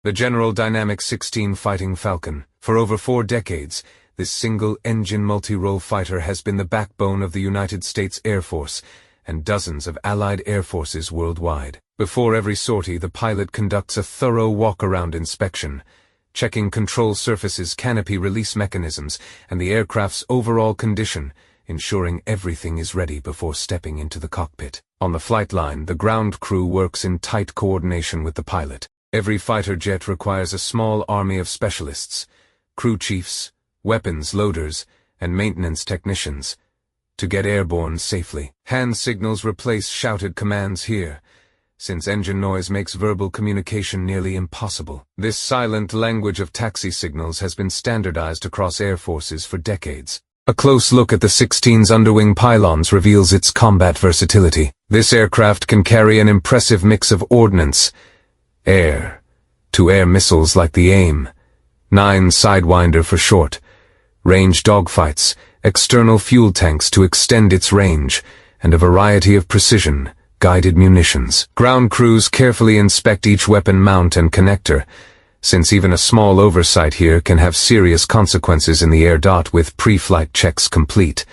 The General Dynamics F-16 Fighting Falcon. For over 4 decades, this single-engine multi-role fighter has been the backbone of the United States Air Force and dozens of allied air forces worldwide. Before every sortie, the pilot conducts a thorough walk-around inspection, checking control surfaces, canopy release mechanisms, and the aircraft's overall condition, ensuring everything is ready before stepping into the cockpit. On the flight line, the ground crew works in tight coordination with the pilot. Every fighter jet requires a small army of specialists, crew chiefs, weapons loaders, and maintenance technicians, to get airborne safely. Hand signals replace shouted commands here, since engine noise makes verbal communication nearly impossible. This silent language of taxi signals has been standardized across air forces for decades. A close look at the F-16's underwing pylons reveals its combat versatility. This aircraft can carry an impressive mix of ordnance, air-to-air missiles like the AIM, 9 Sidewinder for short, range dogfights, external fuel tanks to extend its range, and a variety of precision, guided munitions. Ground crews carefully inspect each weapon mount and connector, since even a small oversight here can have serious consequences in the air. With pre-flight checks complete,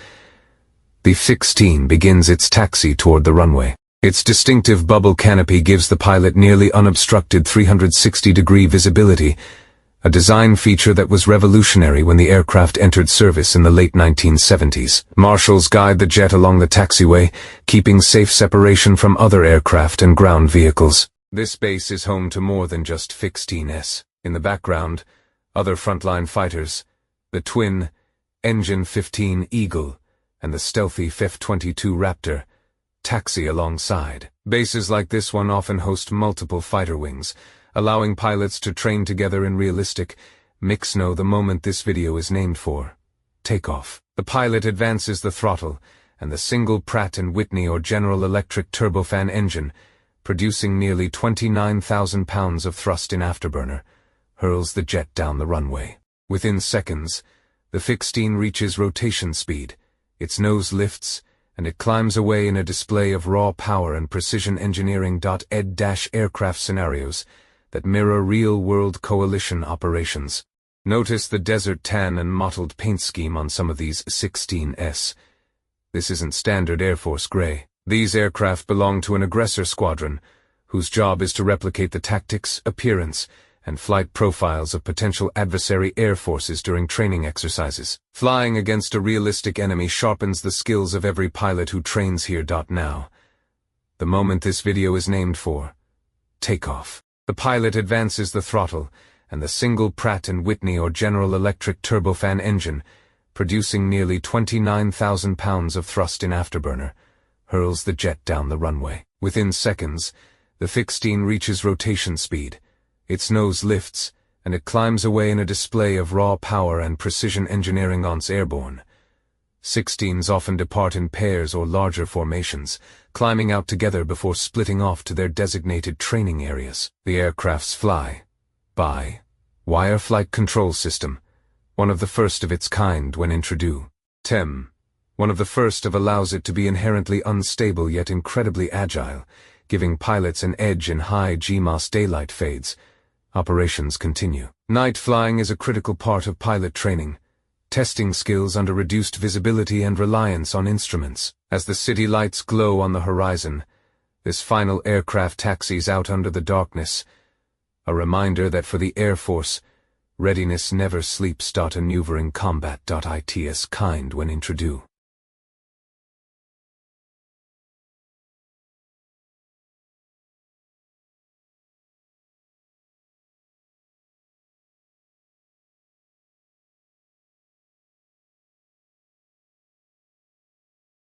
the F-16 begins its taxi toward the runway. Its distinctive bubble canopy gives the pilot nearly unobstructed 360-degree visibility, a design feature that was revolutionary when the aircraft entered service in the late 1970s. Marshals guide the jet along the taxiway, keeping safe separation from other aircraft and ground vehicles. This base is home to more than just F-16s. In the background, other frontline fighters, the twin-engine F-15 Eagle and the stealthy F-22 Raptor, taxi alongside. Bases like this one often host multiple fighter wings, allowing pilots to train together in realistic mix-no. The moment this video is named for takeoff. The pilot advances the throttle, and the single Pratt & Whitney or General Electric turbofan engine, producing nearly 29,000 pounds of thrust in afterburner, hurls the jet down the runway. Within seconds, the F-16 reaches rotation speed, its nose lifts, and it climbs away in a display of raw power and precision engineering. Aircraft scenarios that mirror real-world coalition operations. Notice the desert tan and mottled paint scheme on some of these F-16s. This isn't standard Air Force gray. These aircraft belong to an aggressor squadron, whose job is to replicate the tactics, appearance, and flight profiles of potential adversary air forces during training exercises. Flying against a realistic enemy sharpens the skills of every pilot who trains here. Now, the moment this video is named for takeoff. The pilot advances the throttle, and the single Pratt & Whitney or General Electric turbofan engine, producing nearly 29,000 pounds of thrust in afterburner, hurls the jet down the runway. Within seconds, the F-16 reaches rotation speed, its nose lifts, and it climbs away in a display of raw power and precision engineering. Once airborne, F-16s often depart in pairs or larger formations, climbing out together before splitting off to their designated training areas. The aircraft's fly-by-wire flight control system, one of the first of its kind when introduced. One of the first of allows it to be inherently unstable yet incredibly agile, giving pilots an edge in high GMOS daylight fades. Operations continue. Night flying is a critical part of pilot training, testing skills under reduced visibility and reliance on instruments. As the city lights glow on the horizon, this final aircraft taxis out under the darkness, a reminder that for the Air Force, readiness never sleeps. A maneuvering combat. Its kind when introduced.